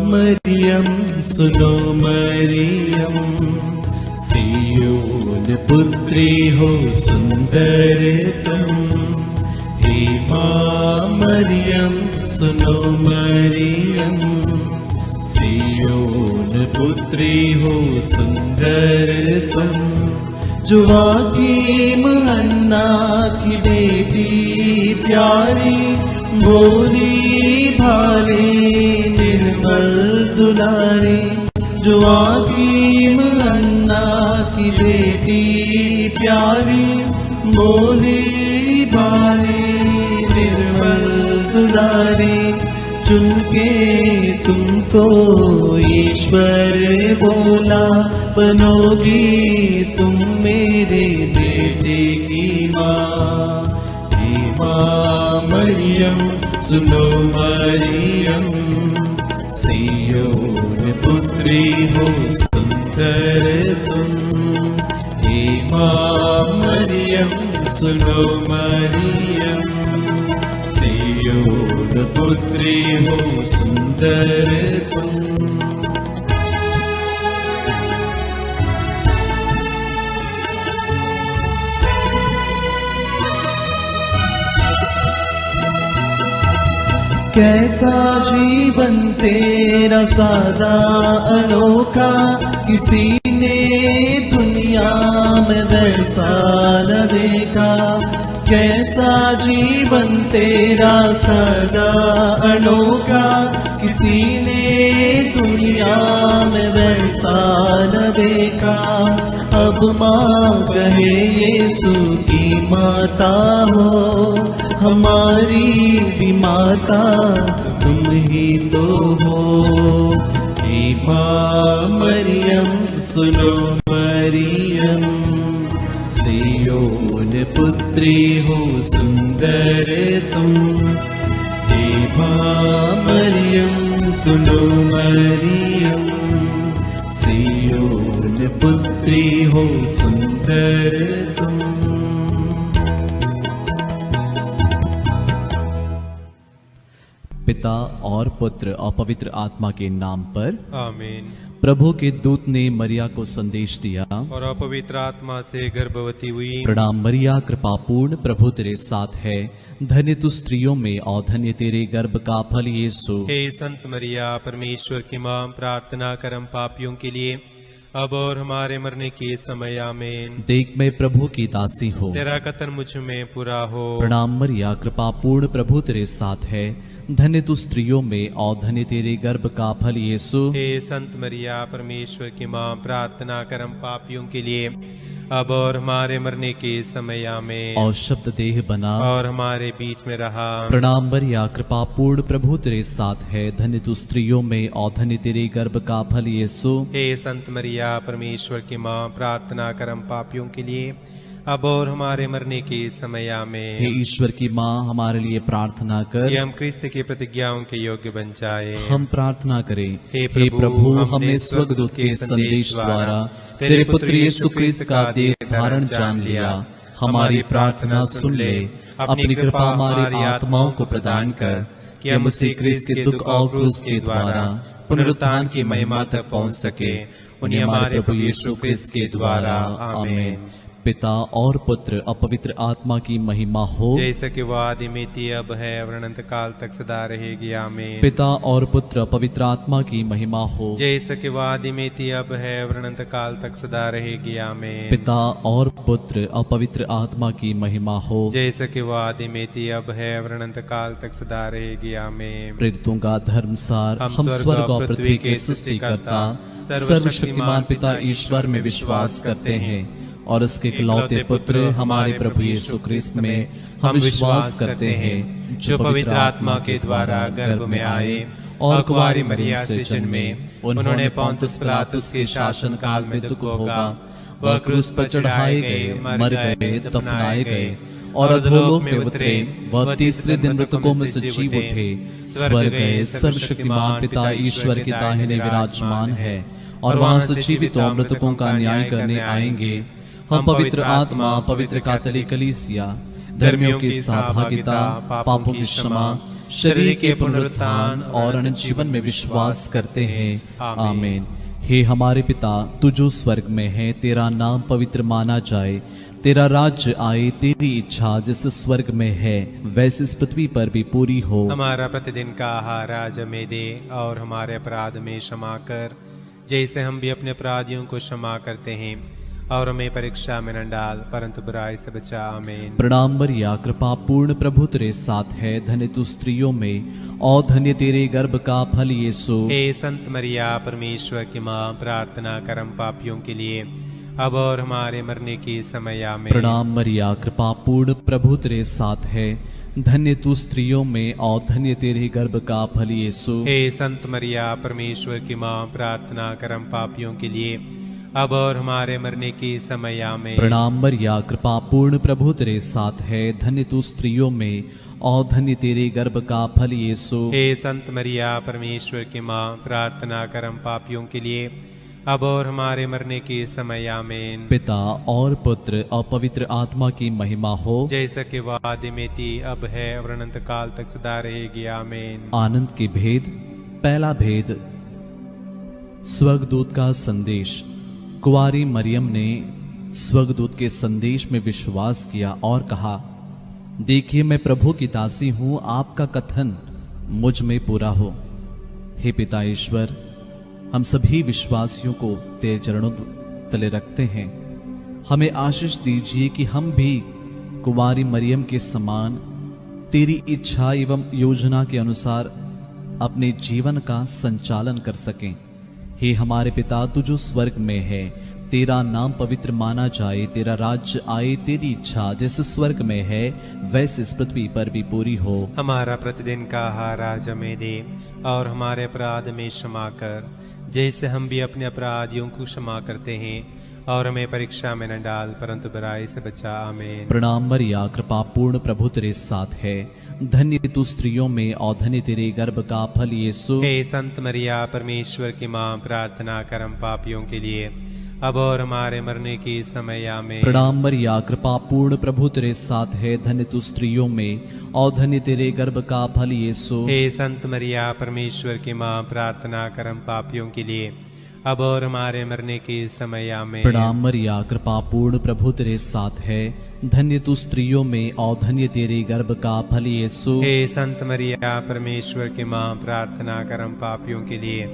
मरियम सुनो मरियम, सियोन पुत्री हो सुंदर तुम। हे माँ मरियम सुनो मरियम, सियोन पुत्री हो सुंदर तुम। जोआकीम हन्ना की बेटी प्यारी, भोली भाली निर्मल दुलारी। जोआकीम हन्ना की बेटी प्यारी, भोली भाली निर्मल दुलारी। चुनके तुमको ईश्वर बोला, बनोगी तुम मेरे बेटे की माँ। हे माँ मरियम सुनो मरियम, सियोन पुत्री हो सुंदर तुम। हे माँ मरियम सुनो मरियम, सियोन पुत्री हो सुंदर तुम। कैसा जीवन तेरा सादा अनोखा, किसी ने दुनिया में वैसा न देखा। कैसा जीवन तेरा सादा अनोखा, किसी ने दुनिया में वैसा न देखा। अब माँ कहे यीशु की माता हो, हमारी भी माता तुम ही तो हो। हे माँ मरियम सुनो मरियम, सियोन पुत्री हो सुंदर तुम। हे माँ मरियम सुनो मरियम, सियोन पुत्री हो सुंदर तुम। पिता और पुत्र और पवित्र आत्मा के नाम पर आमीन। प्रभु के दूत ने मरिया को संदेश दिया, और अपवित्र आत्मा से गर्भवती हुई। प्रणाम मरिया, कृपापूर्ण प्रभु तेरे साथ है, धन्य तू स्त्रियों में और धन्य तेरे गर्भ का फल यीशु। हे संत मरिया परमेश्वर की मां, प्रार्थना कर हम पापियों के लिए, अब और हमारे मरने के समय आमीन। देख मैं प्रभु की दासी हूँ, तेरा कथन मुझ में पूरा हो। प्रणाम मरिया, कृपापूर्ण प्रभु तेरे साथ है, धन्य तू स्त्रियों में और धन्य तेरे गर्भ का फल यीशु। हे संत मरिया परमेश्वर की मां, प्रार्थना कर हम पापियों के लिए, अब और हमारे मरने के समय आमीन। और शब्द देह बना और हमारे बीच में रहा। प्रणाम मरिया, कृपापूर्ण प्रभु तेरे साथ है, धन्य तू स्त्रियों में और धन्य तेरे गर्भ का फल यीशु। हे संत मरिया परमेश्वर की मां, प्रार्थना कर हम पापियों के लिए, अब और हमारे मरने के समय आमीन। हे ईश्वर की माँ, हमारे लिए प्रार्थना कर, कि हम क्रिस्त की प्रतिज्ञाओं के योग्य बन जाए। हम प्रार्थना करें। हे प्रभु, हमने स्वर्गदूत के संदेश द्वारा तेरे पुत्र यीशु क्रिस्त का देह धारण जान लिया। हमारी प्रार्थना सुन ले, अपनी कृपा हमारी आत्माओं को प्रदान कर, कि हम उसी क्रिस्त के दुख और क्रूस के द्वारा पुनरुत्थान की महिमा तक पहुँच सके। उन्हें हमारे प्रभु यीशु क्रिस्त के द्वारा आमीन। पिता और पुत्र अपवित्र आत्मा की महिमा हो, जैसे कि वो आदि में थी, अब है, और अनंत काल तक सदा रहेगी आमीन। पिता और पुत्र पवित्र आत्मा की महिमा हो, जैसे कि वो आदि में थी, अब है, और अनंत काल तक सदा रहेगी आमीन। पिता और पुत्र अपवित्र आत्मा की महिमा हो, जैसे कि वो आदि में थी, अब है, और अनंत काल तक सदा रहेगी आमीन। प्रेरितों का धर्मसार, हम स्वर्ग और पृथ्वी के सृष्टिकर्ता सर्वशक्तिमान पिता ईश्वर में विश्वास करते हैं, और उसके इकलौते पुत्र हमारे प्रभु यीशु क्रिस्त में हम विश्वास करते हैं, जो पवित्र आत्मा के द्वारा गर्भ में आए और कुंवारी मरियम से जन्मे। उन्होंने पोंतुस पिलातुस के शासन काल में दुख भोगा, वह क्रूस पर चढ़ाए गए, मर गए, दफनाए गए और अधोलोक में उतरे। वह तीसरे दिन मृतकों में से जी उठे, स्वर्ग गए, सर्वशक्तिमान पिता ईश्वर के दाहिने विराजमान है, और वहां से जीवित और मृतकों का न्याय करने आएंगे। हम पवित्र आत्मा, पवित्र कैथोलिक कलीसिया, धर्मियों की सहभागिता, पापों की क्षमा, शरीर के पुनरुत्थान और अनंत जीवन में विश्वास करते हैं। आमीन। हे हमारे पिता, तू जो स्वर्ग में है, तेरा नाम पवित्र माना जाए, तेरा राज्य आए, तेरी इच्छा जैसे स्वर्ग में है वैसे इस पृथ्वी पर भी पूरी हो। हमारा प्रतिदिन का आहार आज हमें दे, और हमारे अपराध में क्षमा कर जैसे हम भी अपने अपराधियों को क्षमा करते हैं, और हमें परीक्षा में न डाल परंतु बुराई से बचा। आमीन। प्रणाम मरिया, कृपा पूर्ण प्रभु तेरे साथ है, धन्य तू स्त्रियों में और धन्य तेरे गर्भ का फल यीशु। हे संत मरिया, परमेश्वर की माँ, प्रार्थना कर हम पापियों के लिए अब और हमारे मरने की समय में। प्रणाम मरिया, कृपा पूर्ण प्रभु तेरे साथ है, धन्य तू स्त्रियों में और धन्य तेरे गर्भ का फल यीशु। हे संत मरिया, परमेश्वर की माँ, प्रार्थना कर हम पापियों के लिए अब और हमारे मरने की समय में। प्रणाम मरिया, कृपा पूर्ण प्रभु तेरे साथ है, धन्य तू स्त्रियों में और धन्य तेरे गर्भ का फल यीशु। हे संत मरिया, परमेश्वर की माँ, प्रार्थना कर हम पापियों के लिए अब और हमारे मरने की समय में। पिता और पुत्र और पवित्र आत्मा की महिमा हो, जैसा कि वादे में थी, अब है और अनंत काल तक सदा रहेगी। आमीन। आनंद के भेद। पहला भेद, स्वर्गदूत का संदेश। कुंवारी मरियम ने स्वर्गदूत के संदेश में विश्वास किया और कहा, देखिए मैं प्रभु की दासी हूं, आपका कथन मुझ में पूरा हो। हे पिता ईश्वर, हम सभी विश्वासियों को तेरे चरणों तले रखते हैं। हमें आशीष दीजिए कि हम भी कुंवारी मरियम के समान तेरी इच्छा एवं योजना के अनुसार अपने जीवन का संचालन कर सकें। हे हमारे पिता, तू जो स्वर्ग में है, तेरा नाम पवित्र माना जाए, तेरा राज्य आए, तेरी इच्छा जैसे स्वर्ग में है वैसे इस पृथ्वी पर भी पूरी हो। हमारा प्रतिदिन का आहार आज हमें दे, और हमारे अपराध में क्षमा कर जैसे हम भी अपने अपराधियों को क्षमा करते हैं, और हमें परीक्षा में न डाल परंतु बुराई से बचा। आमीन। प्रणाम मरिया, कृपा पूर्ण प्रभु तेरे साथ है, धन्य तू स्त्रियों में और धन्य तेरे गर्भ का फल यीशु। हे संत मरिया, परमेश्वर की माँ, प्रार्थना कर हम पापियों के लिए अब और हमारे मरने की समय में। प्रणाम मरिया, कृपा पूर्ण प्रभु तेरे साथ है, धन्य तू स्त्रियों में और धन्य तेरे गर्भ का फल यीशु। हे संत मरिया, परमेश्वर की माँ, प्रार्थना कर हम पापियों के लिए अब और हमारे मरने की समय में। प्रणाम मरिया, कृपा पूर्ण प्रभु तेरे साथ है, धन्य तू स्त्रियों में और धन्य तेरे गर्भ का फल यीशु। हे संत मरिया, परमेश्वर की माँ, प्रार्थना कर हम पापियों के लिए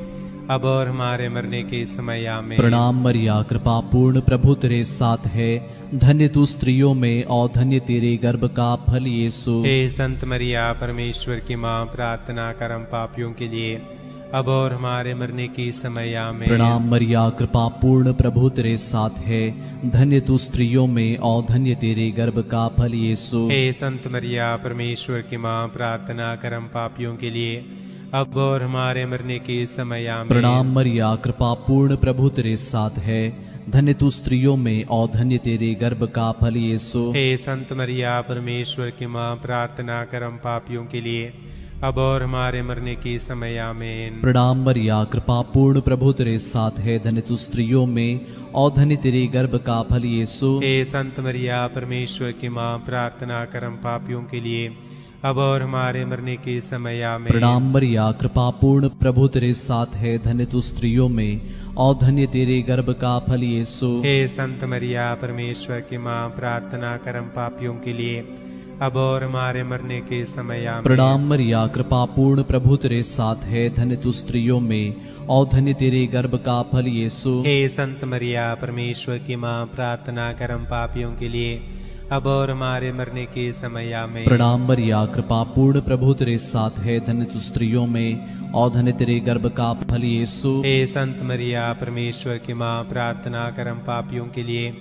अब और हमारे मरने के समय में। प्रणाम मरिया, कृपा पूर्ण प्रभु तेरे साथ है, धन्य तू स्त्रियों में और धन्य तेरे गर्भ का फल यीशु। हे संत मरिया, परमेश्वर की माँ, प्रार्थना कर हम पापियों के लिए अब और हमारे मरने की समय में। प्रणाम मरिया, कृपा पूर्ण प्रभु तेरे साथ है, धन्य तू स्त्रियों में और धन्य तेरे गर्भ का फल यीशु। हे संत मरिया, परमेश्वर की माँ, प्रार्थना कर हम पापियों के लिए अब और हमारे मरने के समय में। प्रणाम मरिया, कृपा पूर्ण प्रभु तेरे साथ है, धन्य तू स्त्रियों में और धन्य तेरे गर्भ का फल यीशु। हे संत मरिया, परमेश्वर की माँ, प्रार्थना कर हम पापियों के लिए अब और हमारे मरने की समय में। प्रणाम मरिया, कृपा पूर्ण प्रभु तेरे साथ है, धन्य तू स्त्रियों में और धन्य तेरे गर्भ का फल यीशु। हे संत मरिया, परमेश्वर की माँ, प्रार्थना कर हम पापियों के लिए अब और हमारे मरने के समय में। प्रणाम मरिया, कृपा पूर्ण प्रभु तेरे साथ है, धन्य तू स्त्रियों में और धन्य तेरे गर्भ का फल यीशु। हे संत मरिया, परमेश्वर की माँ, प्रार्थना कर हम पापियों के लिए अब और हमारे मरने के समय में। प्रणाम मरिया, कृपा पूर्ण प्रभु तेरे साथ है, धन्य तू स्त्रियों में और धन्य तेरे गर्भ का फल यीशु। हे संत मरिया, परमेश्वर की माँ, प्रार्थना कर हम पापियों के लिए अब और हमारे मरने के समय में। प्रणाम मरिया, कृपा पूर्ण प्रभु तेरे साथ है, धन्य तू स्त्रियों में और धन्य तेरे गर्भ का फल यीशु। हे संत मरिया, परमेश्वर की माँ, प्रार्थना कर हम पापियों के लिए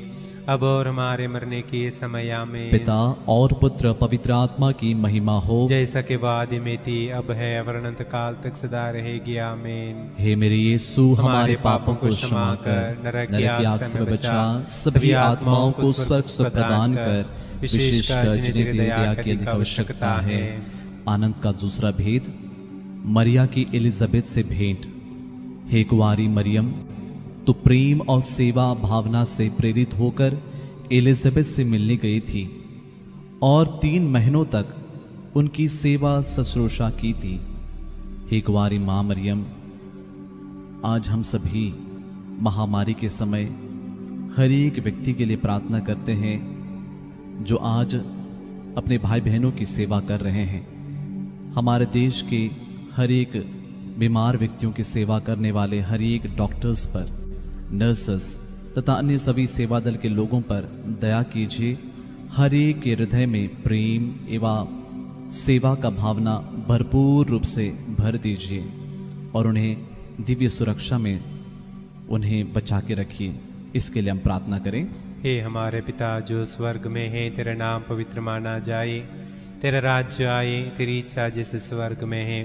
अब और हमारे मरने के समय में। पिता और पुत्र पवित्र आत्मा की महिमा हो, जैसा कि वादे में थी, अब है और अनंत काल तक सदा रहेगी। आमीन। हे मेरे यीशु, हमारे पापों को क्षमा कर, नरक की आग से बचा, सभी आत्माओं को स्वर्ग सुख प्रदान कर, विशेषकर जिन्हें तेरी दया की अधिक आवश्यकता है। आनंद का दूसरा भेद, मरिया की एलिजाबेथ से भेंट। हे कुंवारी मरियम, तो प्रेम और सेवा भावना से प्रेरित होकर एलिजाबेथ से मिलने गई थी और 3 महीनों तक उनकी सेवा शुश्रूषा की थी। हे कुंवारी माँ मरियम, आज हम सभी महामारी के समय हर एक व्यक्ति के लिए प्रार्थना करते हैं जो आज अपने भाई बहनों की सेवा कर रहे हैं। हमारे देश के हर एक बीमार व्यक्तियों की सेवा करने वाले हर एक डॉक्टर्स पर, नर्सेस तथा अन्य सभी सेवा दल के लोगों पर दया कीजिए। हर एक के हृदय में प्रेम एवं सेवा का भावना भरपूर रूप से भर दीजिए और उन्हें दिव्य सुरक्षा में उन्हें बचा के रखिए। इसके लिए हम प्रार्थना करें। हे हमारे पिता जो स्वर्ग में है, तेरा नाम पवित्र माना जाए, तेरा राज्य आए, तेरी इच्छा जैसे स्वर्ग में है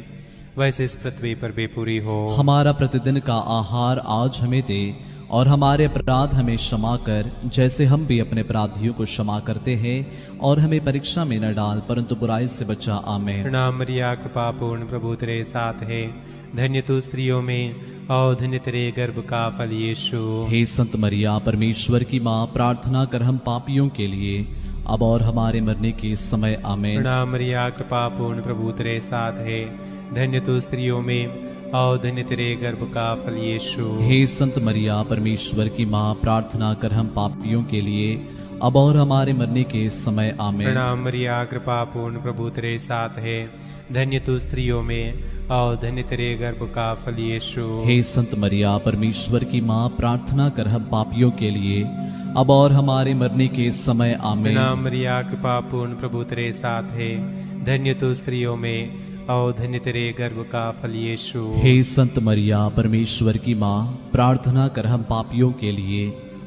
वैसे इस पृथ्वी पर भी पूरी हो। हमारा प्रतिदिन का आहार आज हमें दे और हमारे अपराध हमें क्षमा कर जैसे हम भी अपने अपराधियों को क्षमा करते हैं, और हमें परीक्षा में न डाल परंतु बुराई से बचा। आमीन। प्रणाम मरिया, कृपा पूर्ण, प्रभु तेरे साथ है, धन्य तू स्त्रियों में और धन्य तेरे गर्भ का फल यीशु। हे संत मरिया, परमेश्वर की माँ, प्रार्थना कर हम पापियों के लिए अब और हमारे मरने के समय। आमीन। प्रणाम मरिया, कृपा पूर्ण, प्रभु तेरे साथ है, धन्य तू स्त्रियों में और धन्य तेरे गर्भ का फल यीशु। हे संत मरिया, परमेश्वर की माँ, प्रार्थना कर हम पापियों के लिए अब और हमारे मरने के समय। आमीन। प्रणाम मरिया, कृपा पूर्ण, प्रभु तेरे साथ है, धन्य तू स्त्रियों में और धन्य तेरे गर्भ का फल यीशु। हे संत मरिया, परमेश्वर की माँ, प्रार्थना कर हम पापियों के लिए अब और हमारे मरने के समय। आमीन। प्रणाम मरिया, कृपा पूर्ण, प्रभु तेरे साथ है, धन्य तू स्त्रियों में और धन्य तेरे गर्भ का फल यीशु। हे संत मरिया, परमेश्वर की माँ, प्रार्थना कर हम पापियों के लिए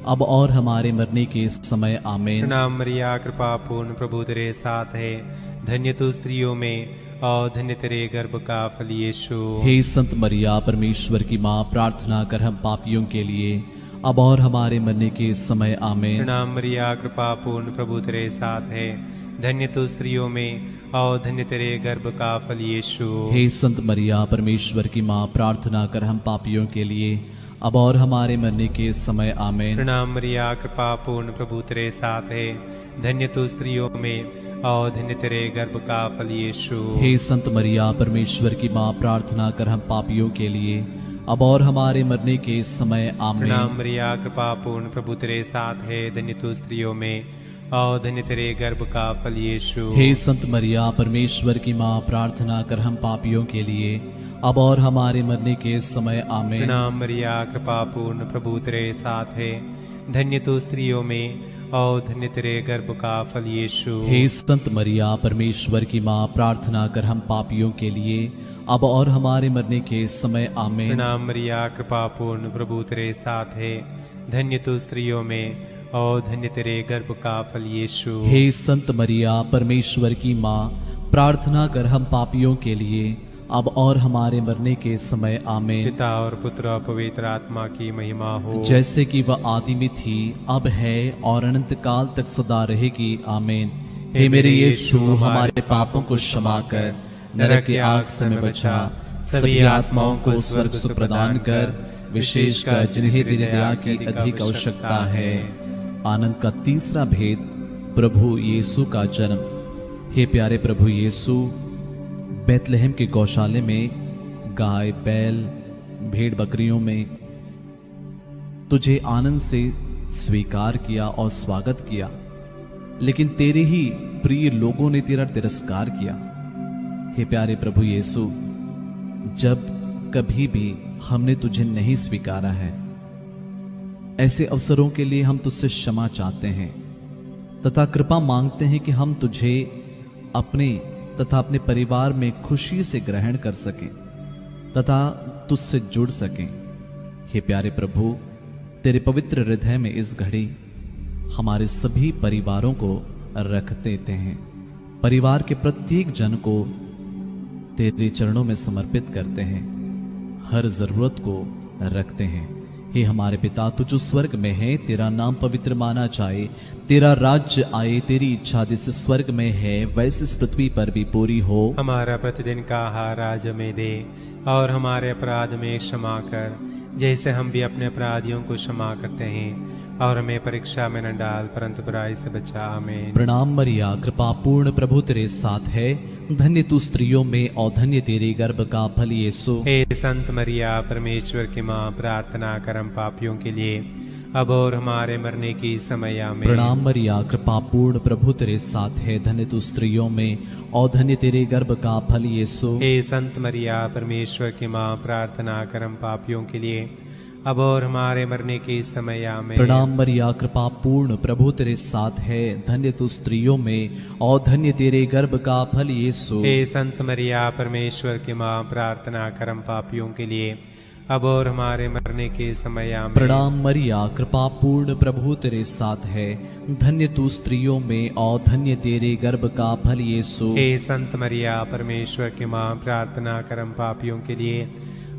अब और हमारे मरने के समय। आमीन। प्रणाम मरिया, कृपा पूर्ण, प्रभु तेरे साथ है, धन्य तू स्त्रियों में और धन्य तेरे गर्भ का फल यीशु। हे संत मरिया, परमेश्वर की माँ, प्रार्थना कर हम पापियों के लिए अब और हमारे मरने के समय। आमीन। प्रणाम मरिया, कृपा पूर्ण, प्रभु तेरे साथ है, धन्य तू स्त्रियों में और धन्य तेरे गर्भ का फल यीशु। हे संत मरिया, परमेश्वर की माँ, प्रार्थना कर हम पापियों के लिए अब और हमारे मरने के समय। आमीन। प्रणाम मरिया, कृपा पूर्ण, प्रभु तेरे साथ है, धन्य तू स्त्रियों में और धन्य तेरे गर्भ का फल यीशु। हे संत मरिया, परमेश्वर की माँ, प्रार्थना कर हम पापियों के लिए अब और हमारे मरने के समय। आमीन। प्रणाम मरिया, कृपा पूर्ण, प्रभु तेरे साथ है, धन्य तू स्त्रियों में और धन्य तेरे गर्भ का फल यीशु। हे संत मरिया, परमेश्वर की माँ, प्रार्थना कर हम पापियों के लिए अब और हमारे मरने के समय। आमीन। प्रणाम मरिया, कृपा पूर्ण, प्रभु तेरे साथ है, धन्य तू स्त्रियों में और धन्य तेरे गर्भ का फल यीशु। हे संत मरिया, परमेश्वर की माँ, प्रार्थना कर हम पापियों के लिए अब और हमारे मरने के समय। आमीन। प्रणाम मरिया, कृपा पूर्ण, प्रभु तेरे साथ है, धन्य तू स्त्रियों में और धन्य तेरे गर्भ का फल यीशु। हे संत मरिया, परमेश्वर की माँ, प्रार्थना कर हम पापियों के लिए अब और हमारे मरने के समय। आमीन। पिता और पुत्र और पवित्र आत्मा की महिमा हो, जैसे कि वह आदि में थी, अब है और अनंत काल तक सदा रहेगी। आमीन। हे मेरे यीशु, हमारे पापों को क्षमा कर, नरक की आग से हमें बचा, सभी आत्माओं को स्वर्ग सुख प्रदान कर, विशेषकर जिन्हें तेरी दया की अधिक आवश्यकता है। आनंद का तीसरा भेद, प्रभु यीशु का जन्म। हे प्यारे प्रभु यीशु, बैतलहम के गौशाले में गाय, बैल, भेड़ बकरियों में तुझे आनंद से स्वीकार किया और स्वागत किया, लेकिन तेरे ही प्रिय लोगों ने तेरा तिरस्कार किया। हे प्यारे प्रभु यीशु, जब कभी भी हमने तुझे नहीं स्वीकारा है, ऐसे अवसरों के लिए हम तुझसे क्षमा चाहते हैं तथा कृपा मांगते हैं कि हम तुझे अपने तथा अपने परिवार में खुशी से ग्रहण कर सकें तथा तुझसे जुड़ सकें। हे प्यारे प्रभु, तेरे पवित्र हृदय में इस घड़ी हमारे सभी परिवारों को रख देते हैं। परिवार के प्रत्येक जन को तेरे चरणों में समर्पित करते हैं, हर जरूरत को रखते हैं। हे हमारे पिता, तू जो स्वर्ग में है, तेरा नाम पवित्र माना जाए, तेरा राज्य आए, तेरी इच्छा जैसे स्वर्ग में है वैसे इस पृथ्वी पर भी पूरी हो। हमारा प्रतिदिन का आहार आज हमें दे और हमारे अपराध में क्षमा कर जैसे हम भी अपने अपराधियों को क्षमा करते हैं, और हमें परीक्षा में न डाल परंतु बुराई से बचा। आमीन। प्रणाम मरिया, कृपा पूर्ण, प्रभु तेरे साथ है, धन्य तू स्त्रियों में और धन्य तेरे गर्भ का फल यीशु। हे संत मरिया परमेश्वर की माँ, प्रार्थना कर हम पापियों के लिए अब और हमारे मरने की समय में। प्रणाम मरिया, कृपा पूर्ण, प्रभु तेरे साथ है, धन्य तू स्त्रियों में और धन्य तेरे गर्भ का फल यीशु। हे संत मरिया परमेश्वर की माँ, प्रार्थना कर हम पापियों के लिए अब और हमारे मरने की समय में। प्रणाम मरिया, कृपा पूर्ण, प्रभु तेरे साथ है, धन्य तू स्त्रियों में और धन्य तेरे गर्भ का फल यीशु। हे संत मरिया परमेश्वर की माँ, प्रार्थना कर हम पापियों के लिए अब और हमारे मरने के समय में। प्रणाम मरिया, कृपा पूर्ण, प्रभु तेरे साथ है, धन्य तू स्त्रियों में और धन्य तेरे गर्भ का फल यीशु। हे संत मरिया परमेश्वर की माँ, प्रार्थना कर हम पापियों के लिए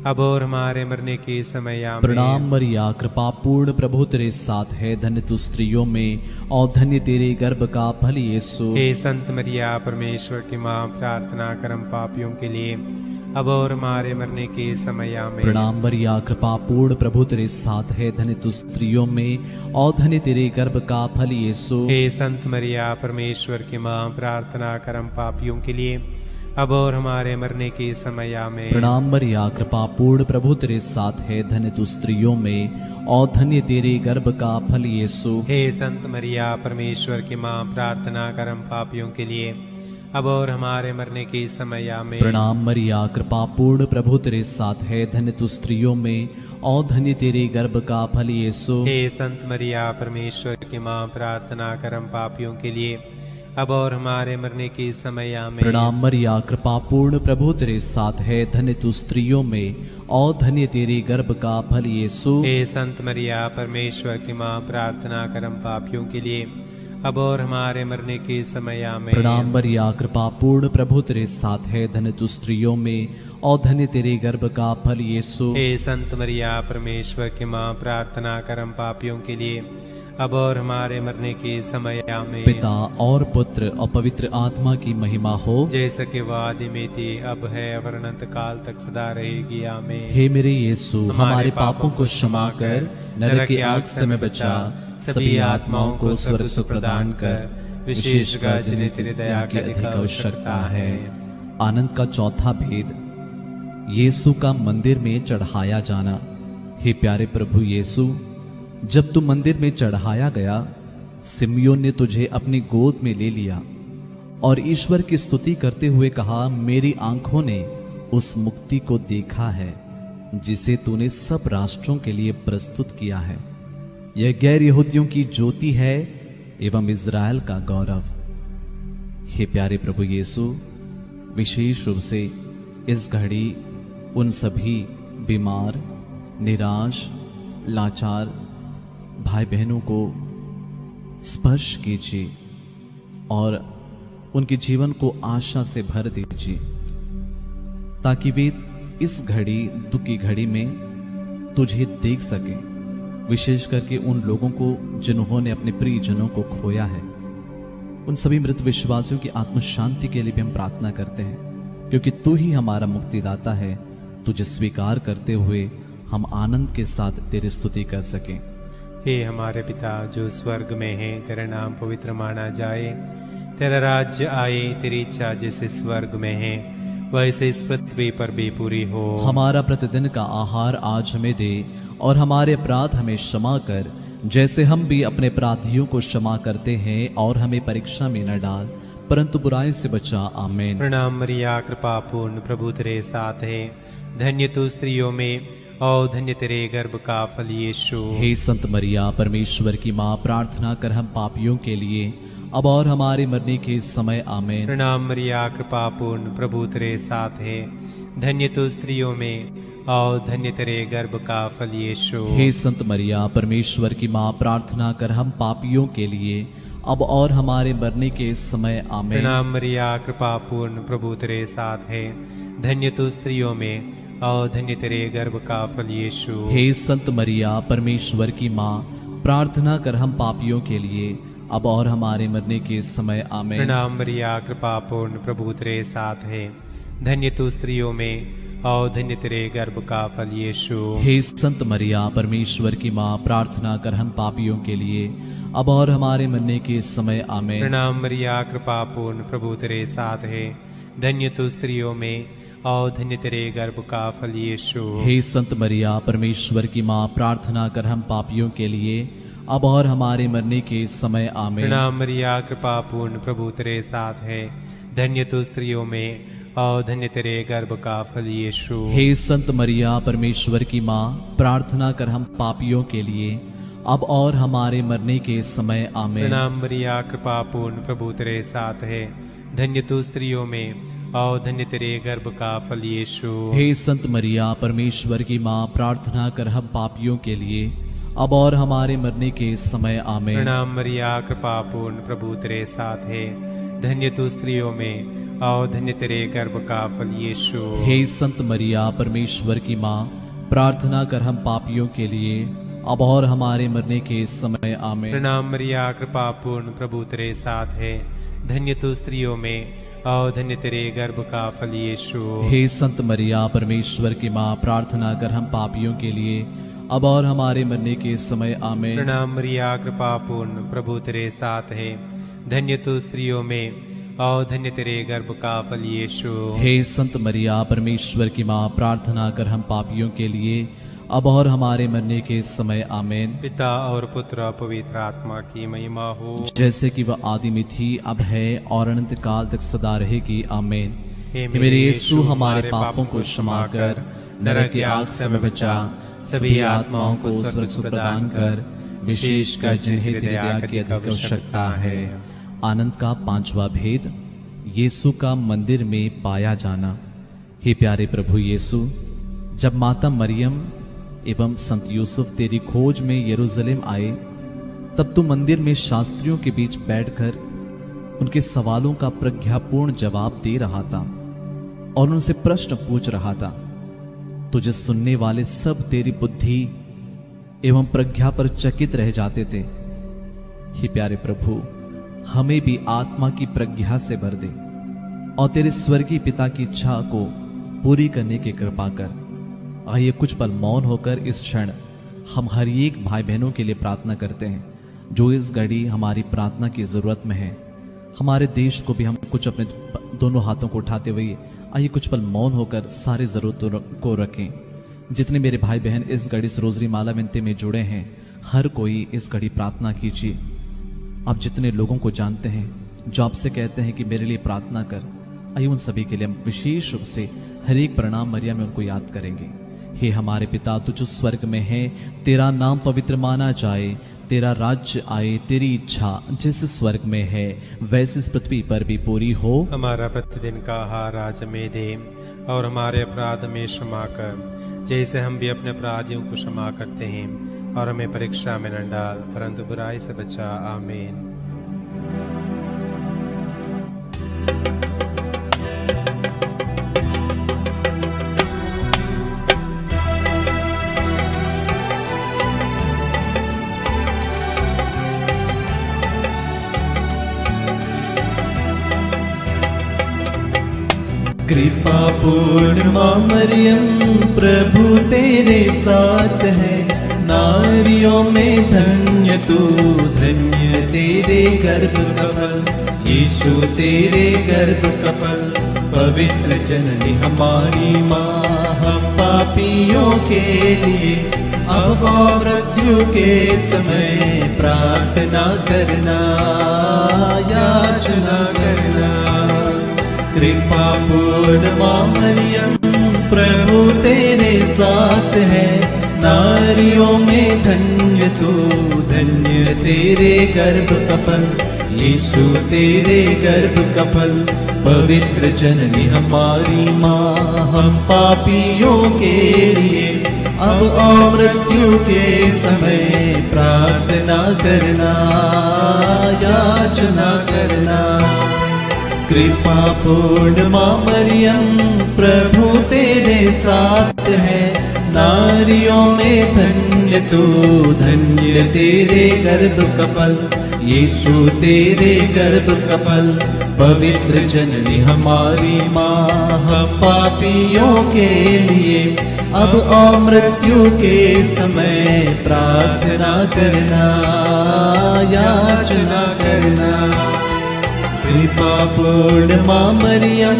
अब और हमारे मरने के समय में। प्रणाम मरिया, कृपा पूर्ण, प्रभु तेरे साथ है, धन्य तू स्त्रियों में और धन्य तेरे गर्भ का फल यीशु। हे संत मरिया परमेश्वर की माँ, प्रार्थना कर हम पापियों के लिए अब और हमारे मरने के समय में। प्रणाम मरिया, कृपा पूर्ण, प्रभु तेरे साथ है, धन्य तू स्त्रियों में और धन्य तेरे गर्भ का फल यीशु। हे संत मरिया परमेश्वर की माँ, प्रार्थना कर हम पापियों के लिए अब और हमारे मरने के समय में। प्रणाम मरिया, कृपा पूर्ण, प्रभु तेरे साथ है, धन्य तू स्त्रियों में और धन्य तेरे गर्भ का फल यीशु। हे संत मरिया परमेश्वर की माँ, प्रार्थना कर हम पापियों के लिए अब और हमारे मरने के समय में। प्रणाम मरिया, कृपा पूर्ण, प्रभु तेरे साथ है, धन्य तू स्त्रियों में और धन्य तेरे गर्भ का फल यीशु। हे संत मरिया परमेश्वर की माँ, प्रार्थना कर हम पापियों के लिए अब और हमारे मरने के समय में। प्रणाम मरिया, कृपा पूर्ण, प्रभु तेरे साथ है, धन्य तू स्त्रियों में और धन्य तेरे गर्भ का फल यीशु। हे संत मरिया परमेश्वर की माँ, प्रार्थना कर हम पापियों के लिए अब और हमारे मरने के समय में। प्रणाम मरिया, कृपा पूर्ण, प्रभु तेरे साथ है, धन्य तू स्त्रियों में और धन्य तेरे गर्भ का फल यीशु। हे संत मरिया परमेश्वर की माँ, प्रार्थना कर हम पापियों के लिए अब और हमारे मरने के समय में। पिता और पुत्र और पवित्र आत्मा की महिमा हो, जैसे कि वादी में थी अब है और अनंत काल तक सदा रहेगी, आमीन। हे मेरे यीशु, हमारे पापों को क्षमा कर, नरक की आग से हमें बचा, सभी आत्माओं को स्वर्ग सुख प्रदान कर, विशेषकर जिन्हें तेरी दया की अधिक आवश्यकता है। आनंद का चौथा भेद, यीशु का मंदिर में चढ़ाया जाना। हे प्यारे प्रभु यीशु, जब तू मंदिर में चढ़ाया गया, सिमियोन ने तुझे अपनी गोद में ले लिया और ईश्वर की स्तुति करते हुए कहा, मेरी आंखों ने उस मुक्ति को देखा है जिसे तूने सब राष्ट्रों के लिए प्रस्तुत किया है। यह गैर यहूदियों की ज्योति है एवं इज़राइल का गौरव। हे प्यारे प्रभु यीशु, विशेष रूप से इस घड़ी उन सभी बीमार, निराश, लाचार भाई बहनों को स्पर्श कीजिए और उनके जीवन को आशा से भर दीजिए, ताकि वे इस घड़ी, दुख की घड़ी में तुझे देख सकें। विशेष करके उन लोगों को जिन्होंने अपने प्रियजनों को खोया है, उन सभी मृत विश्वासियों की आत्म शांति के लिए भी हम प्रार्थना करते हैं, क्योंकि तू ही हमारा मुक्तिदाता है। तुझे स्वीकार करते हुए हम आनंद के साथ तेरी स्तुति कर सकें। हे हमारे पिता जो स्वर्ग में है, तेरा नाम पवित्र माना जाए, तेरा राज्य आए, तेरी इच्छा जैसे स्वर्ग में है वैसे इस पृथ्वी पर भी पूरी हो। हमारा प्रतिदिन का आहार आज हमें दे और हमारे अपराध हमें क्षमा कर, जैसे हम भी अपने अपराधियों को क्षमा करते हैं, और हमें परीक्षा में न डाल परंतु बुराई से बचा। आमीन। प्रणाम मरिया, कृपा पूर्ण, प्रभु तेरे साथ है, धन्य तू स्त्रियों में और धन्य तेरे गर्भ का फल यीशु। हे संत मरिया परमेश्वर की माँ, प्रार्थना कर हम पापियों के लिए अब और हमारे मरने के समय। आमीन। प्रणाम मरिया, कृपा पूर्ण, प्रभु तेरे साथ है, धन्य तू स्त्रियों में और धन्य तेरे गर्भ का फल यीशु। हे संत मरिया परमेश्वर की माँ, प्रार्थना कर हम पापियों के लिए अब और हमारे मरने के समय। आमीन। प्रणाम मरिया, कृपा पूर्ण, प्रभु तेरे साथ है, धन्य तू स्त्रियों में और धन्य तेरे गर्भ का फल यीशु। हे संत मरिया परमेश्वर की माँ, प्रार्थना कर हम पापियों के लिए अब और हमारे मरने के समय। आमीन। प्रणाम मरिया, कृपा पूर्ण, प्रभु तेरे साथ है, धन्य तू स्त्रियों में और धन्य तेरे गर्भ का फल यीशु। हे संत मरिया परमेश्वर की माँ, प्रार्थना कर हम पापियों के लिए अब और हमारे मरने के समय। आमीन। प्रणाम मरिया, कृपा पूर्ण, प्रभु तेरे साथ है, धन्य तू स्त्रियों में और धन्य तेरे गर्भ का फल यीशु। हे संत मरिया परमेश्वर की माँ, प्रार्थना कर हम पापियों के लिए अब और हमारे मरने के समय आमीन। प्रणाम मरिया कृपा पूर्ण प्रभु तेरे साथ है, धन्य तू स्त्रियों में और धन्य तेरे गर्भ का फल यीशु। हे संत मरिया परमेश्वर की माँ, प्रार्थना कर हम पापियों के लिए अब और हमारे मरने के समय आमीन। प्रणाम मरिया कृपा पूर्ण प्रभु तेरे साथ है, धन्य तू स्त्रियों में और धन्य तेरे गर्भ का फल यीशु। हे संत मरिया परमेश्वर की माँ, प्रार्थना कर हम पापियों के लिए अब और हमारे मरने के समय आमीन। प्रणाम मरिया कृपा पूर्ण प्रभु तेरे साथ है, धन्य तू स्त्रियों में और धन्य तेरे गर्भ का फल यीशु। हे संत मरिया परमेश्वर की माँ, प्रार्थना कर हम पापियों के लिए अब और हमारे मरने के समय आमीन। प्रणाम मरिया कृपा पूर्ण प्रभु तेरे साथ है, धन्य तू स्त्रियों में और धन्य तेरे गर्भ का फल यीशु। हे संत मरिया परमेश्वर की माँ, प्रार्थना कर हम पापियों के लिए अब और हमारे मरने के समय आमीन। प्रणाम मरिया कृपा पूर्ण प्रभु तेरे साथ है, धन्य तू स्त्रियों में और धन्य तेरे गर्भ का फल यीशु। हे संत मरिया परमेश्वर की माँ, प्रार्थना कर हम पापियों के लिए अब और हमारे मरने के समय आमीन। पिता और पुत्र और पवित्र आत्मा की महिमा हो, जैसे कि वह आदि में थी, अब है और अनंत काल तक सदा रहेगी आमीन। हे मेरे यीशु, हमारे पापों को क्षमा कर नरक की आग से हमें बचा, सभी आत्माओं को स्वर्ग सुख प्रदान कर, विशेषकर जिन्हें तेरी दया की अधिक आवश्यकता है। आनंद का पांचवा भेद, यीशु का मंदिर में पाया जाना। हे प्यारे प्रभु यीशु, जब माता मरियम एवं संत यूसुफ तेरी खोज में यरूशलेम आए, तब तू मंदिर में शास्त्रियों के बीच बैठकर उनके सवालों का प्रज्ञापूर्ण जवाब दे रहा था और उनसे प्रश्न पूछ रहा था। तुझे सुनने वाले सब तेरी बुद्धि एवं प्रज्ञा पर चकित रह जाते थे। हे प्यारे प्रभु, हमें भी आत्मा की प्रज्ञा से भर दे और तेरे स्वर्गीय पिता की इच्छा को पूरी करने की कृपा कर। आइए कुछ पल मौन होकर इस क्षण हम हर एक भाई बहनों के लिए प्रार्थना करते हैं जो इस घड़ी हमारी प्रार्थना की जरूरत में है। हमारे देश को भी हम कुछ अपने दोनों हाथों को उठाते हुए आइए कुछ पल मौन होकर सारी जरूरतों को रखें। जितने मेरे भाई बहन इस घड़ी से रोजरी माला विनती में जुड़े हैं, हर कोई इस घड़ी प्रार्थना कीजिए। आप जितने लोगों को जानते हैं जो आपसे कहते हैं कि मेरे लिए प्रार्थना कर, आइए उन सभी के लिए हम विशेष रूप से हर एक प्रणाम मरिया में उनको याद करेंगे। हे हमारे पिता, तू जो स्वर्ग में है, तेरा नाम पवित्र माना जाए, तेरा राज्य आए, तेरी इच्छा जैसे स्वर्ग में है वैसे इस पृथ्वी पर भी पूरी हो। हमारा प्रतिदिन का आहार आज हमें दे और हमारे अपराध में क्षमा कर, जैसे हम भी अपने अपराधियों को क्षमा करते हैं, और हमें परीक्षा में न डाल परंतु बुराई से बचा। आमीन। कृपा पूर्ण माँ मरियम, प्रभु तेरे साथ है, नारियों में धन्य तू, धन्य तेरे गर्भ का फल यीशु, तेरे गर्भ का फल। पवित्र जननी हमारी माँ, हम पापियों के लिए अब और मृत्यु के समय प्रार्थना करना, याचना करना। कृपा पूर्ण माँ मरियम, प्रभु तेरे साथ है, नारियों में धन्य तू, धन्य तेरे गर्भ का फल यीशु, तेरे गर्भ का फल। पवित्र जननी हमारी माँ, हम पापियों के लिए अब और मृत्यु के समय प्रार्थना करना, याचना करना। कृपा पूर्ण माँ मरियम, प्रभु तेरे साथ है, नारियों में धन्य तू, धन्य तेरे गर्भ का फल यीशु, तेरे गर्भ का फल। पवित्र जननी हमारी माँ, हम पापियों के लिए अब और मृत्यु के समय प्रार्थना करना, याचना करना। कृपा पूर्ण माँ मरियम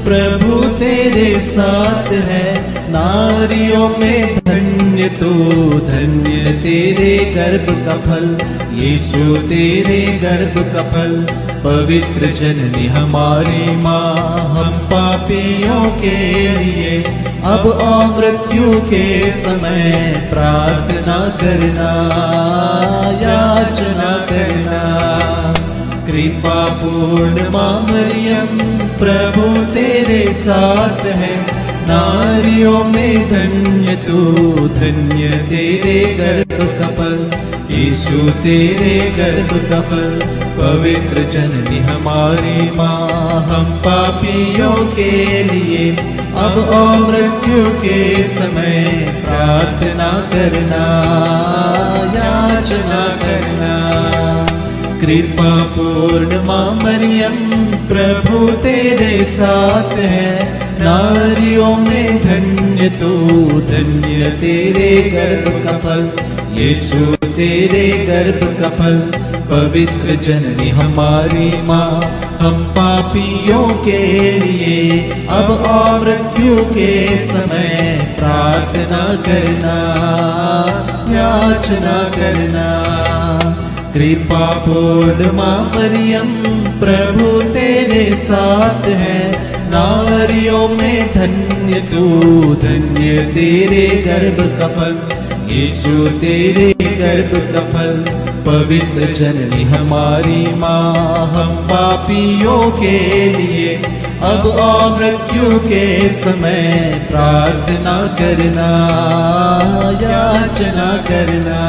प्रभु तेरे साथ है, नारियों में धन्य तू, धन्य तेरे गर्भ का फल, यीशु तेरे गर्भ का फल। पवित्र जननी हमारी माँ, हम पापियों के लिए अब और मृत्यु के समय प्रार्थना करना, याचना करना। कृपा पूर्ण माँ मरियम प्रभु तेरे साथ है, नारियों में धन्य तू, धन्य तेरे गर्भ का फल, यीशु तेरे गर्भ का फल। पवित्र जननी हमारी माँ, हम पापियों के लिए अब और मृत्यु के समय प्रार्थना करना, याचना करना। कृपा पूर्ण माँ मरियम प्रभु तेरे साथ है, नारियों में धन्य तू, धन्य तेरे गर्भ का फल, यीशु तेरे गर्भ का फल। पवित्र जननी हमारी माँ, हम पापियों के लिए अब और मृत्यु के समय प्रार्थना करना, याचना करना। कृपा पूर्ण माँ मरियम प्रभु तेरे साथ है, नारियों में धन्य तू, धन्य तेरे गर्भ का फल, यीशु तेरे गर्भ का फल। पवित्र जननी हमारी माँ, हम पापियों के लिए अब और मृत्यु के समय प्रार्थना करना, याचना करना।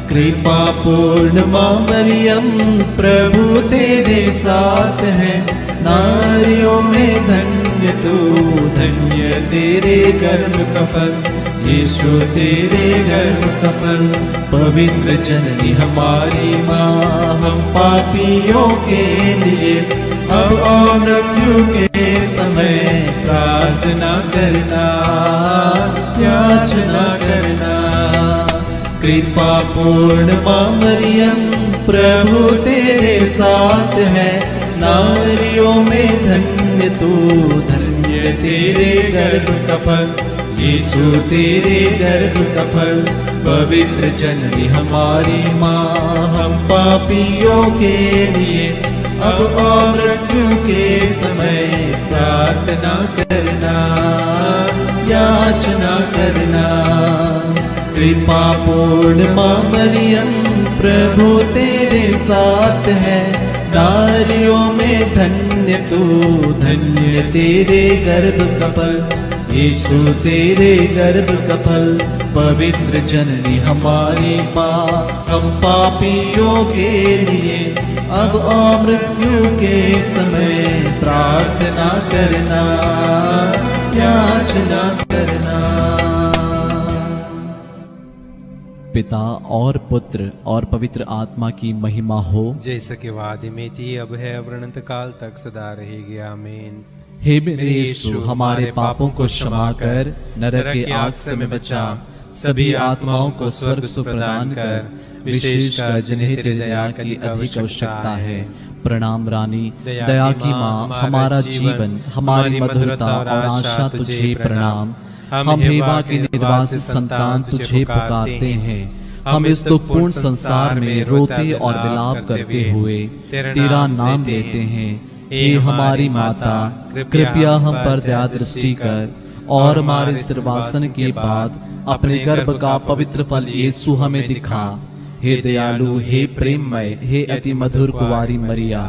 कृपा पूर्ण माँ मरियम प्रभु तेरे साथ है, नारियों में धन्य तू, धन्य तेरे गर्भ का फल, यीशु तेरे गर्भ का फल। पवित्र जननी हमारी माँ, हम पापियों के लिए अब और मृत्यु के समय प्रार्थना करना, याचना करना। कृपा पूर्ण माँ मरियम प्रभु तेरे साथ है, नारियों में धन्य तू, धन्य तेरे गर्भ का फल, यीशु तेरे गर्भ का फल। पवित्र जननी हमारी माँ, हम पापियों के लिए अब और मृत्यु के समय प्रार्थना करना, याचना करना। कृपा पूर्ण माँ मरियम प्रभु तेरे साथ है, नारियों में धन्य तू, धन्य तेरे गर्भ का फल, यीशु तेरे गर्भ का फल। पवित्र जननी हमारी माँ, हम पापियों के लिए अब और मृत्यु के समय प्रार्थना करना, याचना करना। पिता और पुत्र और पवित्र आत्मा की महिमा हो, जैसे कि वादे में थी, अब है, अब अनंत काल तक सदा रहेगी। आमीन। हे मेरे यीशु, हमारे पापों को क्षमा कर, नरक के आग से हमें बचा, सभी आत्माओं को स्वर्ग सुख प्रदान कर, विशेषकर जिन्हें तेरी दया की अधिक आवश्यकता है। प्रणाम रानी, दया की माँ, हमारा जीवन, हमारी मधुरता और आशा तुझे प्रणाम। हम हेवा के निर्वासित संतान तुझे पुकारते हैं। हम इस दुखपूर्ण संसार में रोते और विलाप करते हुए तेरा नाम लेते हैं। हे हमारी माता, कृपया हम पर दया दृष्टि कर और हमारे सिरवासन के बाद अपने गर्भ का पवित्र फल यीशु हमें दिखा। हे दयालु, हे प्रेममय, हे अति मधुर कुंवारी मरिया,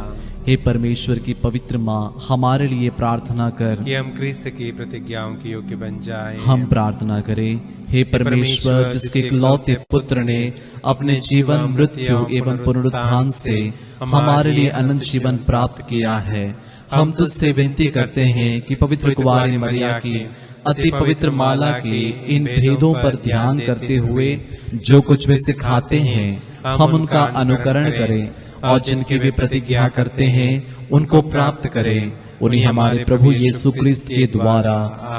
हे परमेश्वर की पवित्र माँ, हमारे लिए प्रार्थना कर कि हम क्रिस्त की प्रतिज्ञाओं के योग्य बन जाएं। हम प्रार्थना करें। हे परमेश्वर, जिसके इकलौते पुत्र ने अपने जीवन, मृत्यु एवं पुनरुत्थान से हमारे लिए अनंत जीवन प्राप्त किया है, हम तुझसे विनती करते हैं कि पवित्र कुंवारी मरिया की अति पवित्र माला के इन भेदों पर ध्यान करते हुए जो कुछ वे सिखाते हैं, हम उनका अनुकरण करें और जिनकी वे प्रतिज्ञा करते हैं उनको प्राप्त करें। उन्हें हमारे प्रभु यीशु क्रिस्त के द्वारा।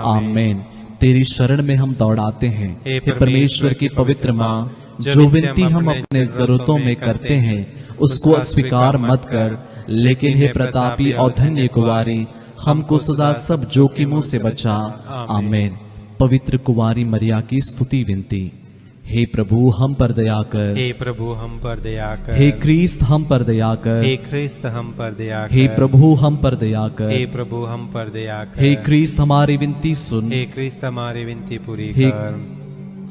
आमीन। तेरी शरण में हम दौड़ाते हैं। हे परमेश्वर की पवित्र माँ, जो विनती हम अपने जरूरतों में करते हैं उसको अस्वीकार मत कर, लेकिन हे प्रतापी और धन्य कुंवारी, हमको सदा सब जोखिमों से बचा। आमीन। पवित्र कुंवारी मरिया की स्तुति विनती। हे प्रभु हम पर दया कर। हे प्रभु हम पर दया कर। हे क्रिस्त हम पर दया कर। हे क्रिस्त हम पर दया कर। हे प्रभु हम पर दया कर। हे प्रभु हम पर दया कर। हे क्रिस्त हमारी विनती सुन। हे क्रिस्त हमारी विनती पूरी हे कर।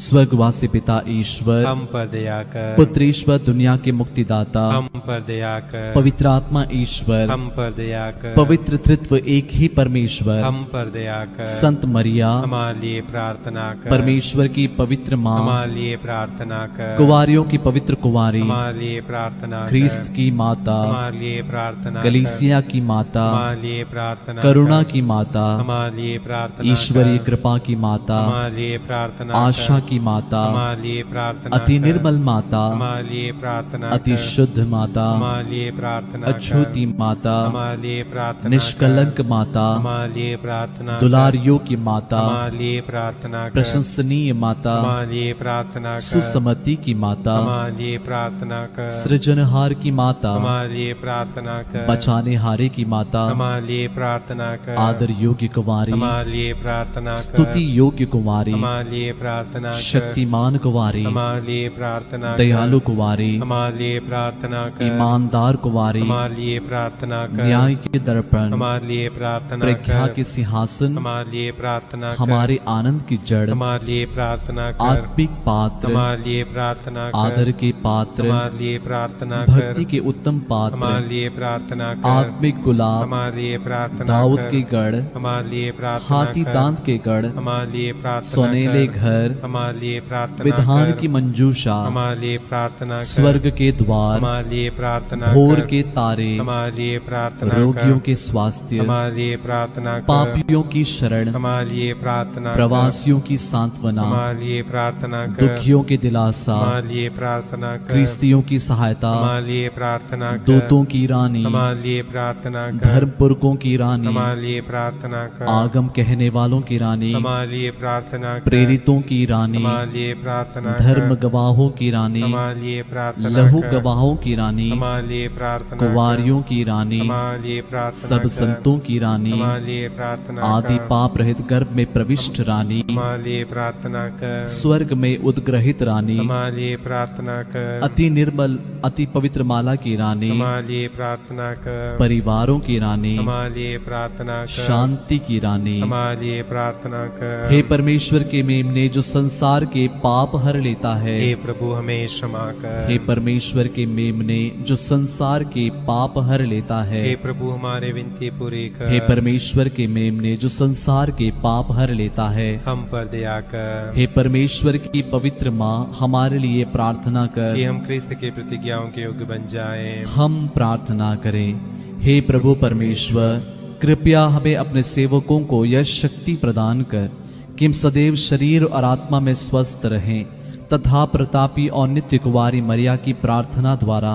स्वर्गवासी पिता ईश्वर, हम पर दया कर। पुत्र ईश्वर दुनिया के मुक्तिदाता, हम पर दया कर। पवित्र आत्मा ईश्वर, हम पर दया कर। पवित्र तृत्व एक ही परमेश्वर, हम पर दया कर। संत मरिया हमारे लिए प्रार्थना कर। परमेश्वर की पवित्र माँ, हमारे लिए प्रार्थना कर। कुंवारियों की पवित्र कुंवारी, हमारे लिए प्रार्थना कर। ख्रीस्त की माता, हमारे लिए प्रार्थना कर। कलीसिया की माता, हमारे लिए प्रार्थना करुणा कर। की माता, हमारे लिए प्रार्थना ईश्वरीय कर। कृपा की माता, हमारे लिए प्रार्थना आशा कर। की माता, हमारे लिए प्रार्थना अति कर। निर्मल माता, हमारे लिए प्रार्थना अति कर। शुद्ध माता, हमारे लिए प्रार्थना कर। अछूती माता, हमारे लिए प्रार्थना निष्कलंक कर। माता, हमारे लिए प्रार्थना कर। दुलारियों की माता, हमारे लिए प्रार्थना कर। प्रशंसनीय माता, हमारे लिए प्रार्थना कर। सुसमति की माता, हमारे लिए प्रार्थना कर। सृजनहार की माता, हमारे लिए प्रार्थना कर। बचाने हारे की माता, हमारे लिए प्रार्थना कर। आदर योग्य कुंवारी, हमारे लिए प्रार्थना कर। स्तुति योग्य कुंवारी, हमारे लिए प्रार्थना कर। शक्तिमान कुंवारी, हमारे लिए प्रार्थना कर। दयालु कुंवारी, हमारे लिए प्रार्थना कर। ईमानदार कुंवारी, हमारे लिए प्रार्थना कर। न्याय के दर्पण, हमारे लिए प्रार्थना प्रज्ञा कर। के सिंहासन, हमारे लिए प्रार्थना कर। हमारे आनंद की जड़, हमारे लिए प्रार्थना कर। आत्मिक पात्र, हमारे लिए प्रार्थना कर। आदर के पात्र, हमारे लिए प्रार्थना कर। भक्ति के उत्तम पात्र, हमारे लिए प्रार्थना कर। आत्मिक गुलाब, हमारे लिए प्रार्थना दाऊद कर। के गढ़, हमारे लिए प्रार्थना हाथी कर। दांत के गढ़, हमारे लिए प्रार्थना सोनेले कर। घर, हमारे लिए प्रार्थना विधान कर। की मंजूषा, हमारे लिए प्रार्थना कर। स्वर्ग के द्वार, हमारे लिए प्रार्थना भोर कर। के तारे, हमारे लिए प्रार्थना रोगियों कर। के स्वास्थ्य, हमारे लिए प्रार्थना कर। पापियों की शरण, हमारे लिए प्रार्थना कर। प्रवासियों की सांत्वना, हमारे लिए प्रार्थना कर। दुखियों के दिलासा, हमारे लिए प्रार्थना कर। क्रिस्तियों की सहायता, हमारे लिए प्रार्थना कर। दूतों की रानी, हमारे लिए प्रार्थना कर। धर्मपुरकों की रानी, हमारे लिए प्रार्थना कर। आगम कहने वालों की रानी, हमारे लिए प्रार्थना कर। प्रेरितों की रानी, हमारे लिए प्रार्थना कर। धर्म गवाहों की रानी, हमारे लिए प्रार्थना लहू कर। गवाहों की रानी, हमारे लिए प्रार्थना कर। कुंवारियों की रानी, हमारे लिए प्रार्थना सब कर। संतों की रानी, हमारे लिए प्रार्थना आदि कर। पाप रहित गर्भ में प्रविष्ट रानी, हमारे लिए प्रार्थना कर। स्वर्ग में उद्ग्रहित रानी, हमारे लिए प्रार्थना कर। अति निर्मल अति पवित्र माला की रानी, हमारे लिए प्रार्थना कर। परिवारों की रानी, हमारे लिए प्रार्थना कर। शांति की रानी, हमारे लिए प्रार्थना कर। हे परमेश्वर के मेमने जो संसार के पाप हर लेता है, हे प्रभु हमें क्षमा कर। हे परमेश्वर के मेमने जो संसार के पाप हर लेता है, हे प्रभु हमारे विनती पूरी कर। हे परमेश्वर के मेमने जो संसार के पाप हर लेता है, हम पर दया कर। हे परमेश्वर की पवित्र माँ हमारे लिए प्रार्थना कि कर। हम क्रिस्त के प्रतिज्ञाओं के योग्य बन जाएं। हम प्रार्थना करें। हे प्रभु परमेश्वर, कृपया हमें अपने सेवकों को यह शक्ति प्रदान कर कि हम सदैव शरीर और आत्मा में स्वस्थ रहें तथा प्रतापी और नित्य कुंवारी मरिया की प्रार्थना द्वारा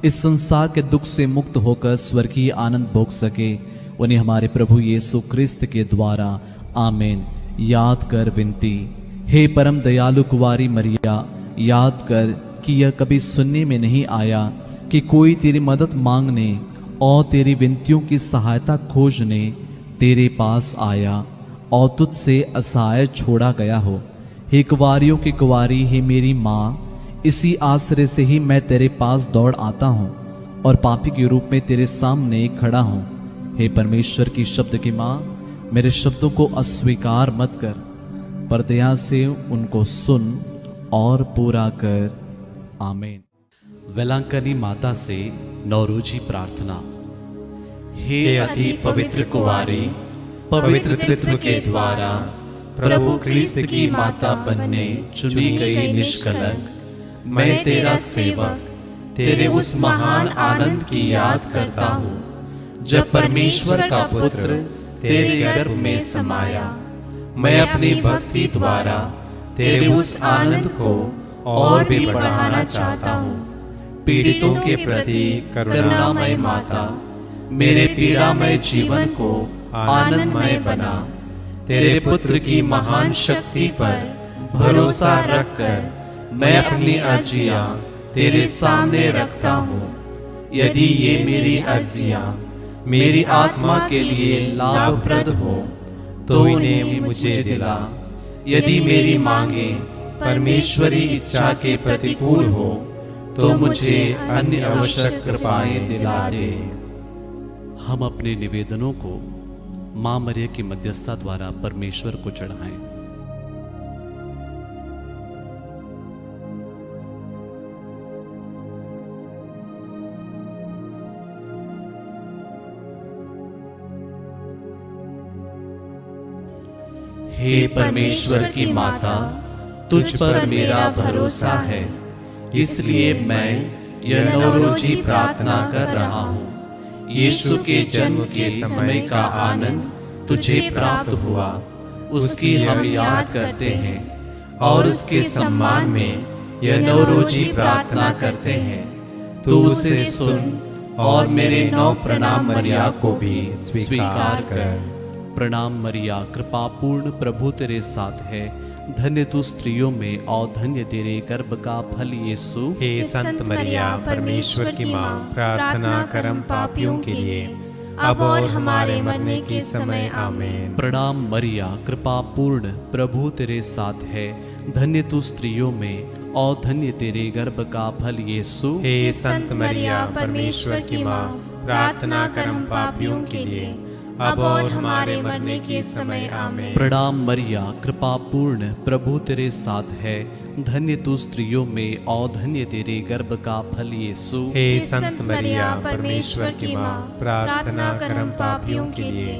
इस संसार के दुख से मुक्त होकर स्वर्गीय आनंद भोग सके। उन्हें हमारे प्रभु यीशु क्रिस्त के द्वारा आमीन। याद कर विनती। हे परम दयालु कुंवारी मरिया, याद कर कि यह कभी सुनने में नहीं आया कि कोई तेरी मदद मांगने और तेरी विनतियों की सहायता खोजने तेरे पास आया और तुझसे असहाय छोड़ा गया हो। हे कुंवारियों की कुंवारी, हे मेरी माँ, इसी आश्रय से ही मैं तेरे पास दौड़ आता हूँ और पापी के रूप में तेरे सामने खड़ा हूँ। हे परमेश्वर की शब्द की माँ, मेरे शब्दों को अस्वीकार मत कर, पर दया से उनको सुन और पूरा कर। आमीन। वेलांकनी माता से नौरोजी प्रार्थना। हे अति पवित्र कुंवारी, पवित्र तृत्व के द्वारा प्रभु क्रिस्त की माता बनने चुनी गई निष्कलंक मैं तेरा सेवक तेरे उस महान आनंद की याद करता हूँ जब परमेश्वर का पुत्र तेरे गर्भ में समाया। मैं अपनी भक्ति द्वारा तेरे उस आनंद को और भी बढ़ाना चाहता हूँ। पीड़ितों के प्रति करुणामय माता, मेरे पीड़ामय जीवन को आनंदमय बना। तेरे पुत्र की महान शक्ति पर भरोसा रखकर मैं अपनी अर्जियां तेरे सामने रखता हूँ। यदि ये मेरी अर्जियां मेरी आत्मा के लिए लाभप्रद हो तो इन्हें मुझे दिला। यदि मेरी मांगे परमेश्वरी इच्छा के प्रतिकूल हो तो मुझे अन्य आवश्यक कृपाएं दिला दे। हम अपने निवेदनों को मां मरिया की मध्यस्थता द्वारा परमेश्वर को चढ़ाएं। हे परमेश्वर की माता, तुझ पर मेरा भरोसा है, इसलिए मैं यह नौरोजी प्रार्थना कर रहा हूँ। यीशु के जन्म के समय का आनंद तुझे प्राप्त हुआ, उसकी हम याद करते हैं और उसके सम्मान में यह नौरोजी प्रार्थना करते हैं। तू उसे सुन और मेरे 9 प्रणाम मरिया को भी स्वीकार कर। प्रणाम मरिया, कृपा पूर्ण, प्रभु तेरे साथ है। धन्य तू स्त्रियों में और धन्य तेरे गर्भ का फल यीशु। हे संत मरिया, परमेश्वर की माँ, प्रार्थना कर हम पापियों के लिए, अब और हमारे मरने के समय। आमीन। प्रणाम मरिया, कृपा पूर्ण, प्रभु तेरे साथ है। धन्य तू स्त्रियों में और धन्य तेरे गर्भ का फल यीशु। हे संत मरिया, परमेश्वर की माँ, प्रार्थना कर हम पापियों के लिए, अब और हमारे मरने के समय। आमीन। प्रणाम मरिया, कृपा पूर्ण, प्रभु तेरे साथ है। धन्य तू स्त्रियों में और धन्य तेरे गर्भ का फल यीशु। हे संत मरिया, परमेश्वर की माँ, प्रार्थना कर हम पापियों के लिए,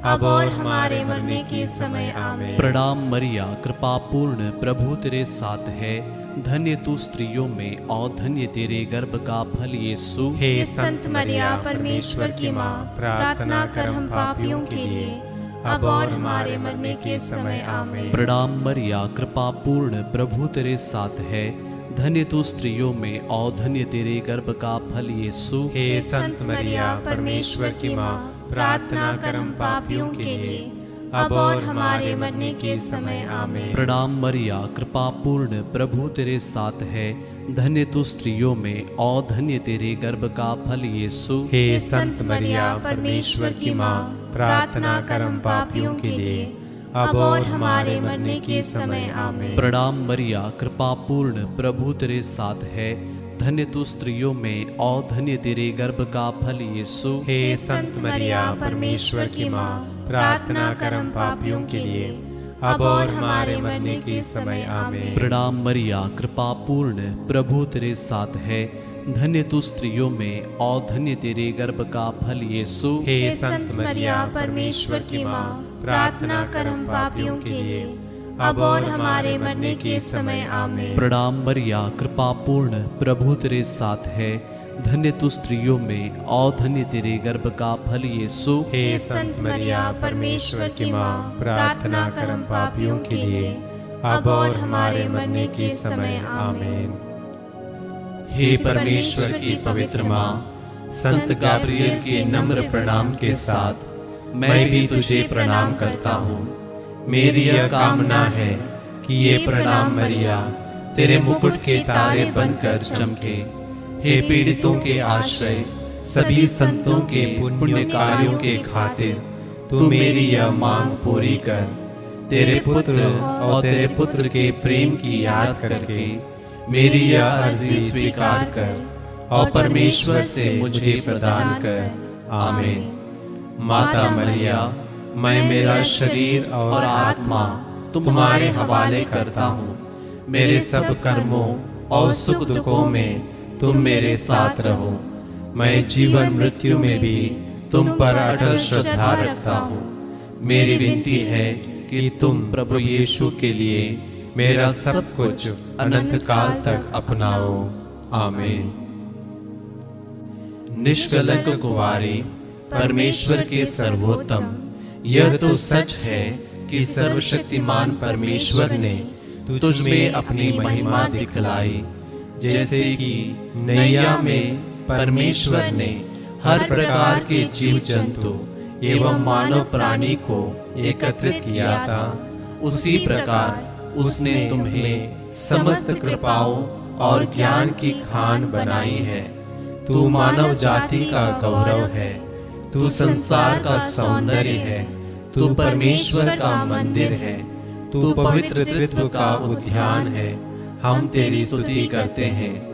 अब और हमारे मरने के समय। आमीन। प्रणाम मरिया, कृपा पूर्ण, प्रभु तेरे साथ है। धन्य तू स्त्रियों में और धन्य तेरे गर्भ का फल यीशु। हे संत मरिया, परमेश्वर की माँ, प्रार्थना कर हम पापियों के लिए, अब और हमारे मरने के समय। आमीन। प्रणाम मरिया, कृपा पूर्ण, प्रभु तेरे साथ है। धन्य तू स्त्रियों में और धन्य तेरे गर्भ का फल यीशु। हे संत मरिया, परमेश्वर की माँ, प्रार्थना कर हम पापियों के लिए, अब और हमारे मरने के समय। आमीन। प्रणाम मरिया, कृपा पूर्ण, प्रभु तेरे साथ है। धन्य तू स्त्रियों में और धन्य तेरे गर्भ का फल यीशु। हे संत मरिया, परमेश्वर की माँ, प्रार्थना कर हम पापियों के लिए, अब और हमारे मरने के समय। आमीन। प्रणाम मरिया, कृपा पूर्ण, प्रभु तेरे साथ है। धन्य तू स्त्रियों में और धन्य तेरे गर्भ का फल यीशु। हे संत मरिया, परमेश्वर की माँ, प्रार्थना कर हम पापियों के लिए, अब और हमारे मरने के समय। आमीन। प्रणाम मरिया, कृपा पूर्ण, प्रभु तेरे साथ है। धन्य तू स्त्रियों में और धन्य तेरे गर्भ का फल यीशु। हे संत मरिया, परमेश्वर की माँ, प्रार्थना कर हम पापियों के लिए, अब और हमारे मरने के समय। आमीन। प्रणाम मरिया, कृपा पूर्ण, प्रभु तेरे साथ है। धन्य तू स्त्रियों में और धन्य तेरे गर्भ का फल यीशु। हे संत मरिया, परमेश्वर की माँ, प्रार्थना कर हम पापियों के लिए, अब और हमारे मरने के समय। आमीन। हे परमेश्वर की पवित्र माँ, संत गाब्रिएल के नम्र प्रणाम के साथ मैं भी तुझे प्रणाम करता हूँ। मेरी यह कामना है कि ये प्रणाम मरिया तेरे मुकुट के तारे बनकर चमके। हे पीड़ितों के आश्रय, सभी संतों के पुण्य कार्यों के खातिर तू मेरी यह मांग पूरी कर। तेरे पुत्र और तेरे पुत्र के प्रेम की याद करके मेरी यह अर्जी स्वीकार कर और परमेश्वर से मुझे प्रदान कर। आमीन। माता मरिया, मैं मेरा शरीर और आत्मा तुम्हारे हवाले करता हूँ। मेरे सब कर्मों और सुख दुखों में तुम मेरे साथ रहो। मैं जीवन मृत्यु में भी तुम पर अटल श्रद्धा रखता हूँ। मेरी विनती है कि तुम प्रभु यीशु के लिए मेरा सब कुछ अनंत काल तक अपनाओ। आमीन। निष्कलंक कुंवारी, परमेश्वर के सर्वोत्तम, यह तो सच है कि सर्वशक्तिमान परमेश्वर ने तुझ में अपनी महिमा दिखलाई। जैसे कि नैया में परमेश्वर ने हर प्रकार के जीव जंतु एवं मानव प्राणी को एकत्रित किया था, उसी प्रकार उसने तुम्हें समस्त कृपाओं और ज्ञान की खान बनाई है। तू मानव जाति का गौरव है, तू संसार का सौंदर्य है, तू परमेश्वर का मंदिर है, तू पवित्र त्रित्व का उद्यान है। हम तेरी स्तुति करते हैं।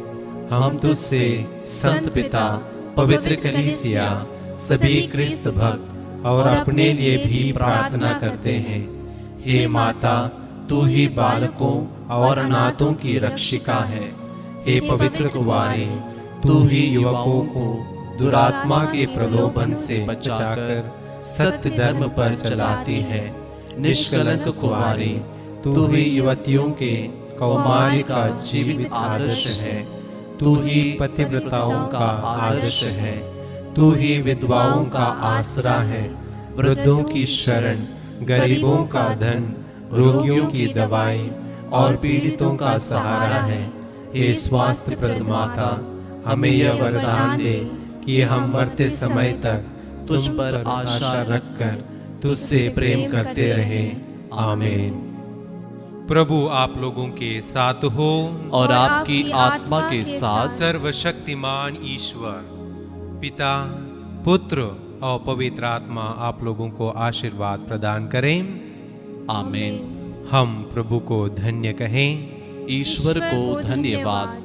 हम तुझसे संत पिता, पवित्र कलीसिया, सभी क्रिस्त भक्त और अपने लिए भी प्रार्थना करते हैं। हे माता, तू ही बालकों और अनाथों की रक्षिका है। हे पवित्र कुंवारी, तू ही युवकों को दुरात्मा के प्रलोभन से बचाकर सत्य धर्म पर चलाती है। निष्कलंक कुंवारी, तू ही युवतियों के कौमार्य का जीवित आदर्श है। तू ही पतिव्रताओं का आदर्श है। तू ही विधवाओं का आसरा है, वृद्धों की शरण, गरीबों का धन, रोगियों की दवाई और पीड़ितों का सहारा है। हे स्वास्थ्य प्रद माता, हमें यह वरदान दे कि हम मरते समय तक तुझ पर आशा रखकर तुझसे प्रेम करते रहें। आमीन। प्रभु आप लोगों के साथ हो और आपकी आत्मा के साथ। सर्वशक्तिमान ईश्वर पिता, पुत्र और पवित्र आत्मा आप लोगों को आशीर्वाद प्रदान करें। आमीन। हम प्रभु को धन्य कहें। ईश्वर को धन्यवाद।